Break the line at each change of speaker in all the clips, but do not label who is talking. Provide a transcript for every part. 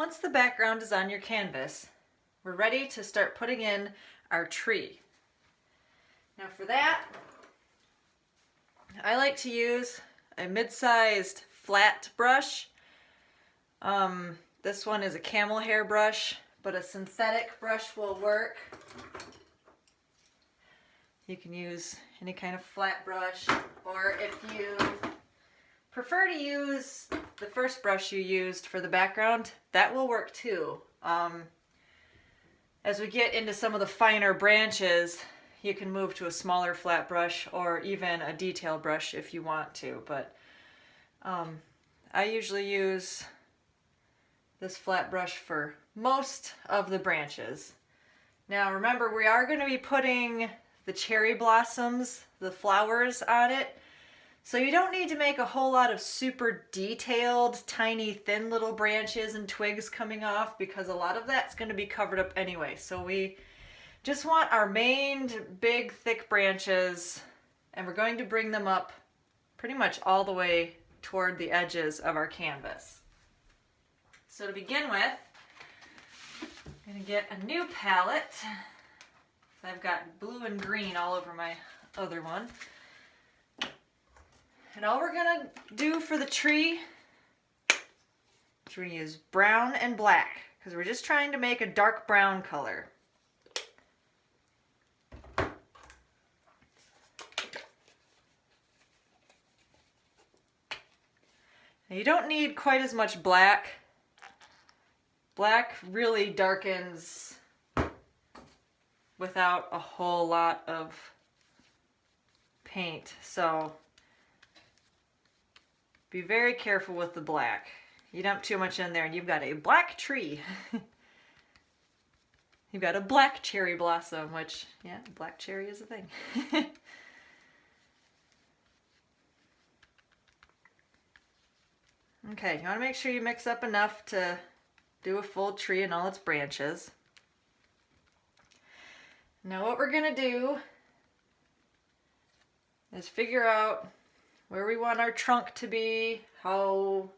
once the background is on your canvas, we're ready to start putting in our tree. Now for that, I like to use a mid-sized flat brush. This one is a camel hair brush, but a synthetic brush will work. You can use any kind of flat brush, or if you prefer to use the first brush you used for the background, that will work too. As we get into some of the finer branches, you can move to a smaller flat brush or even a detail brush if you want to, but I usually use this flat brush for most of the branches. Now remember, we are going to be putting the cherry blossoms, the flowers on it, so you don't need to make a whole lot of super detailed, tiny, thin little branches and twigs coming off, because a lot of that's going to be covered up anyway. So we just want our main big thick branches, and we're going to bring them up pretty much all the way toward the edges of our canvas. So to begin with, I'm going to get a new palette. So I've got blue and green all over my other one. And all we're going to do for the tree is we're going to use brown and black, because we're just trying to make a dark brown color. Now you don't need quite as much black. Black really darkens without a whole lot of paint, so be very careful with the black. You dump too much in there and you've got a black tree. You've got a black cherry blossom, which, yeah, black cherry is a thing. Okay, you want to make sure you mix up enough to do a full tree and all its branches. Now what we're going to do is figure out where we want our trunk to be, how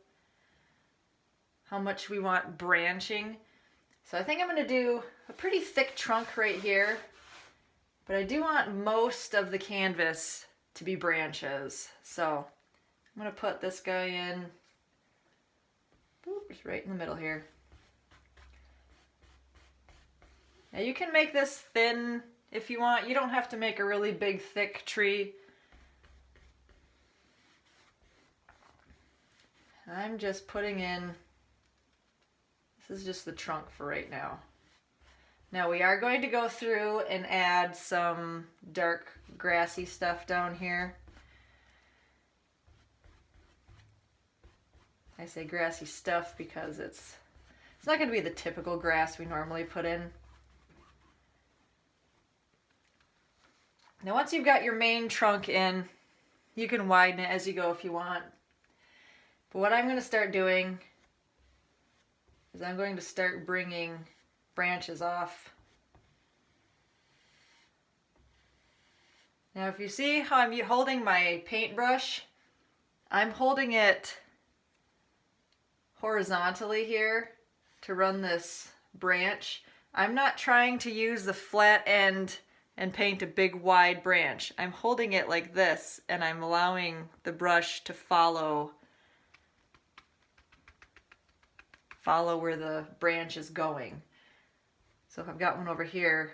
much we want branching. So I think I'm going to do a pretty thick trunk right here, but I do want most of the canvas to be branches. So I'm going to put this guy in, just right in the middle here. Now you can make this thin if you want. You don't have to make a really big thick tree. I'm just putting in, this is just the trunk for right now. Now we are going to go through and add some dark grassy stuff down here. I say grassy stuff because it's not going to be the typical grass we normally put in. Now once you've got your main trunk in, you can widen it as you go if you want. But what I'm going to start doing is I'm going to start bringing branches off. Now if you see how I'm holding my paintbrush, I'm holding it horizontally here to run this branch. I'm not trying to use the flat end and paint a big wide branch. I'm holding it like this, and I'm allowing the brush to follow where the branch is going. So if I've got one over here,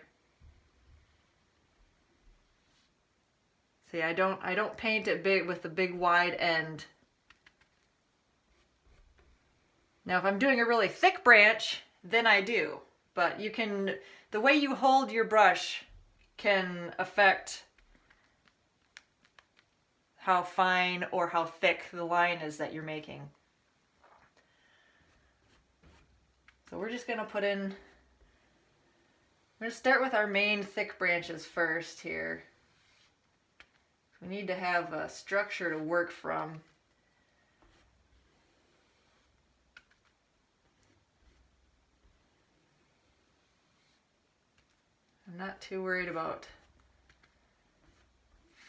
see, I don't paint it big with the big wide end. Now if I'm doing a really thick branch, then I do. But you can, the way you hold your brush can affect how fine or how thick the line is that you're making. So we're just going to put in, I'm going to start with our main thick branches first here. We need to have a structure to work from. I'm not too worried about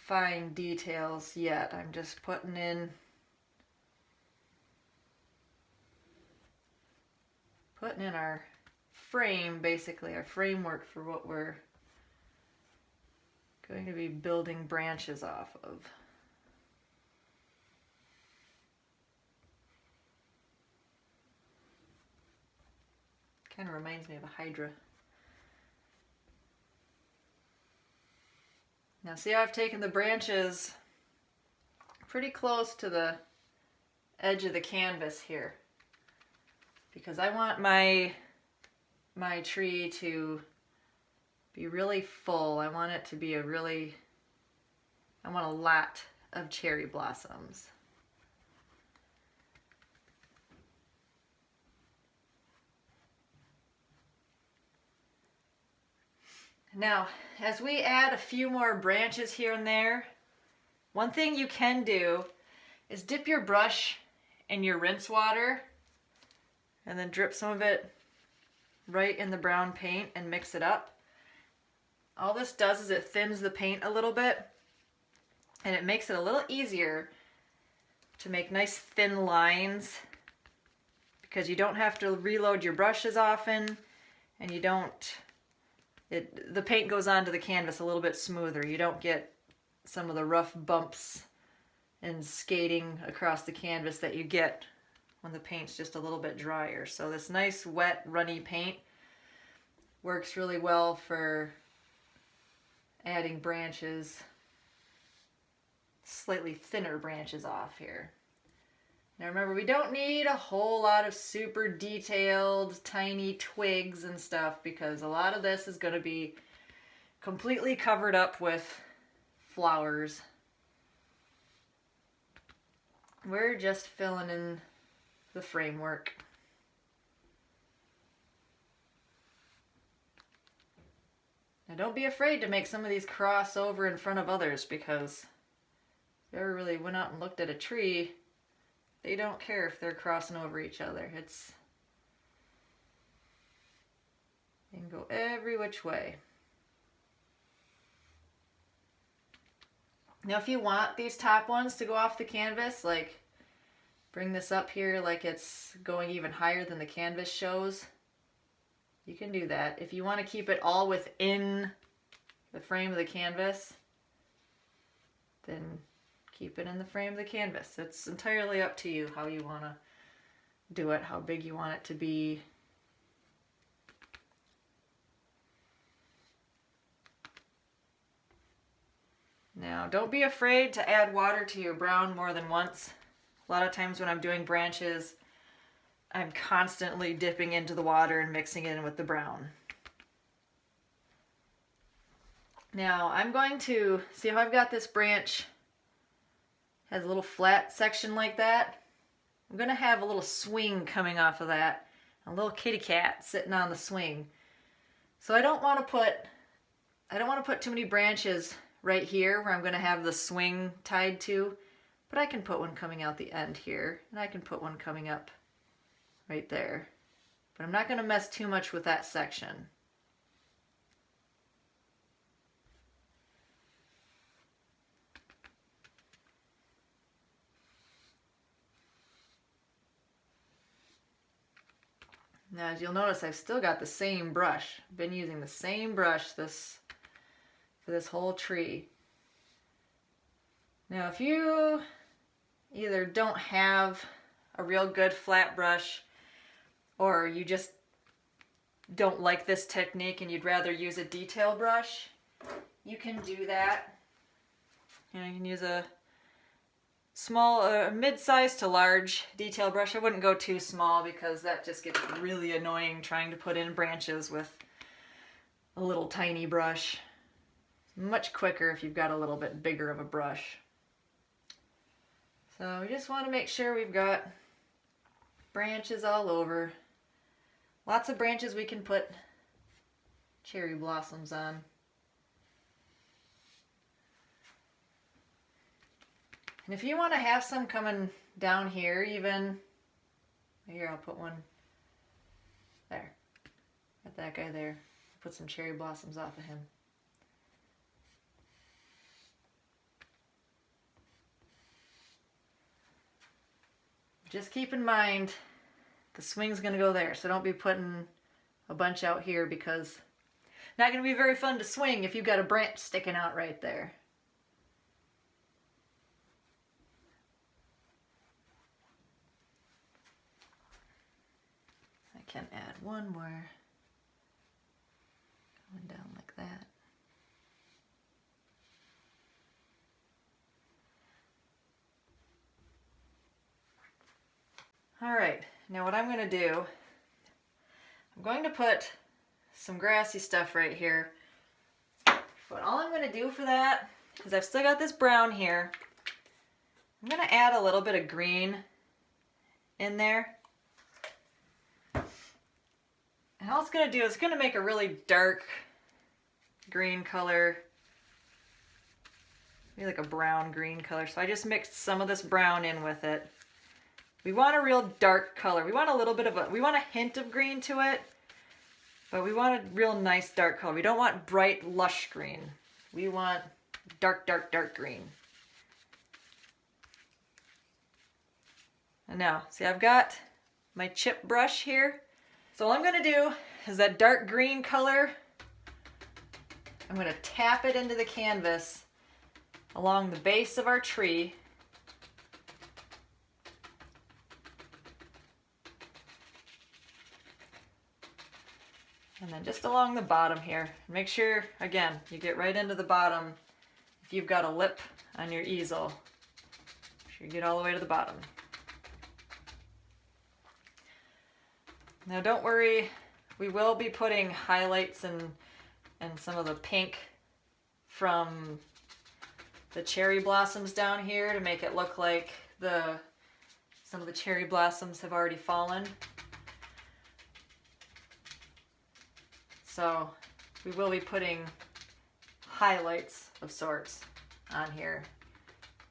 fine details yet. I'm just putting in putting in our frame, basically our framework for what we're going to be building branches off of. Kind of reminds me of a hydra. Now see how I've taken the branches pretty close to the edge of the canvas here, because I want my tree to be really full. I want it to be I want a lot of cherry blossoms. Now, as we add a few more branches here and there, one thing you can do is dip your brush in your rinse water and then drip some of it right in the brown paint and mix it up. All this does is it thins the paint a little bit, and it makes it a little easier to make nice thin lines, because you don't have to reload your brush as often, and the paint goes onto the canvas a little bit smoother. You don't get some of the rough bumps and skating across the canvas that you get when the paint's just a little bit drier. So this nice wet runny paint works really well for adding branches, slightly thinner branches off here. Now remember, we don't need a whole lot of super detailed tiny twigs and stuff, because a lot of this is going to be completely covered up with flowers. We're just filling in the framework. Now don't be afraid to make some of these cross over in front of others, because if you ever really went out and looked at a tree, they don't care if they're crossing over each other. They can go every which way. Now if you want these top ones to go off the canvas, like bring this up here like it's going even higher than the canvas shows, you can do that. If you want to keep it all within the frame of the canvas, then keep it in the frame of the canvas. It's entirely up to you how you want to do it, how big you want it to be. Now, don't be afraid to add water to your brown more than once. A lot of times when I'm doing branches, I'm constantly dipping into the water and mixing it in with the brown. Now, I'm going to see how I've got this branch has a little flat section like that. I'm going to have a little swing coming off of that, a little kitty cat sitting on the swing. So I don't want to put too many branches right here where I'm going to have the swing tied to, but I can put one coming out the end here, and I can put one coming up right there. But I'm not going to mess too much with that section. Now, as you'll notice, I've still got the same brush. I've been using the same brush for this whole tree. Now, if you either don't have a real good flat brush, or you just don't like this technique and you'd rather use a detail brush, you can do that. You can use a small, mid-size to large detail brush. I wouldn't go too small, because that just gets really annoying trying to put in branches with a little tiny brush. It's much quicker if you've got a little bit bigger of a brush. So we just want to make sure we've got branches all over. Lots of branches we can put cherry blossoms on. And if you want to have some coming down here, even, here I'll put one there. Got that guy there. Put some cherry blossoms off of him. Just keep in mind the swing's gonna go there, so don't be putting a bunch out here because not gonna be very fun to swing if you've got a branch sticking out right there. I can add one more going down like that. All right, now what I'm going to do, I'm going to put some grassy stuff right here. But all I'm going to do for that is I've still got this brown here. I'm going to add a little bit of green in there. And all it's going to do is it's going to make a really dark green color. Maybe like a brown green color. So I just mixed some of this brown in with it. We want a real dark color. We want a little bit of we want a hint of green to it, but we want a real nice dark color. We don't want bright, lush green. We want dark, dark, dark green. And now, see, I've got my chip brush here. So all I'm gonna do is that dark green color, I'm gonna tap it into the canvas along the base of our tree. And then just along the bottom here. Make sure, again, you get right into the bottom. If you've got a lip on your easel, make sure you get all the way to the bottom. Now don't worry, we will be putting highlights and some of the pink from the cherry blossoms down here to make it look like some of the cherry blossoms have already fallen. So we will be putting highlights of sorts on here.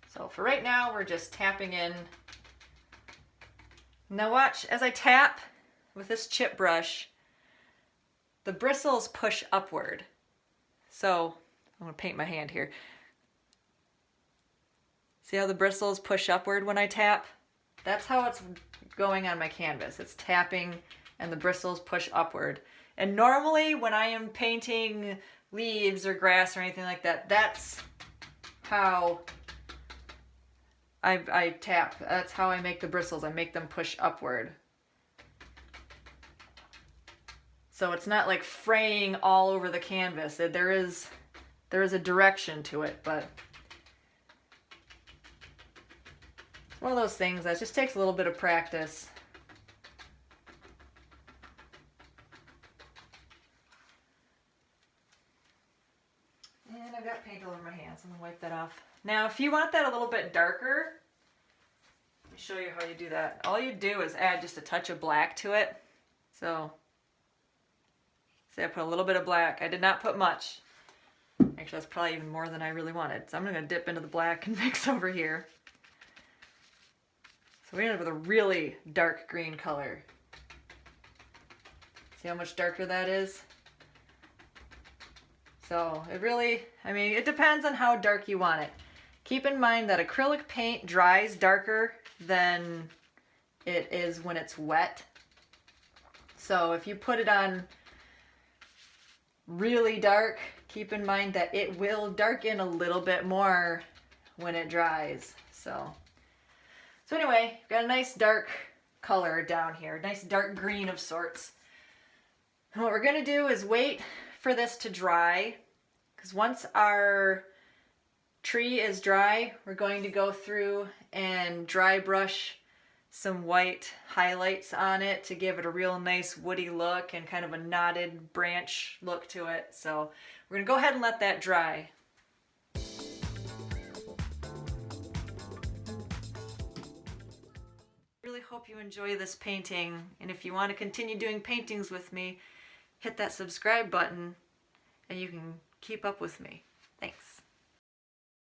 So for right now, we're just tapping in. Now watch, as I tap with this chip brush, the bristles push upward. So I'm gonna paint my hand here. See how the bristles push upward when I tap? That's how it's going on my canvas. It's tapping and the bristles push upward. And normally when I am painting leaves or grass or anything like that, that's how I tap. That's how I make the bristles. I make them push upward. So it's not like fraying all over the canvas. There is a direction to it, but it's one of those things that just takes a little bit of practice. And I've got paint all over my hands, so I'm gonna wipe that off. Now, if you want that a little bit darker, let me show you how you do that. All you do is add just a touch of black to it. So, see, I put a little bit of black. I did not put much. Actually, that's probably even more than I really wanted. So I'm gonna dip into the black and mix over here. So we end up with a really dark green color. See how much darker that is? So it really, I mean, it depends on how dark you want it. Keep in mind that acrylic paint dries darker than it is when it's wet. So if you put it on really dark, keep in mind that it will darken a little bit more when it dries. So anyway, we've got a nice dark color down here, nice dark green of sorts. And what we're gonna do is wait for this to dry, because once our tree is dry, we're going to go through and dry brush some white highlights on it to give it a real nice woody look and kind of a knotted branch look to it. So we're gonna go ahead and let that dry. Really hope you enjoy this painting, and if you want to continue doing paintings with me, hit that subscribe button and you can keep up with me. Thanks.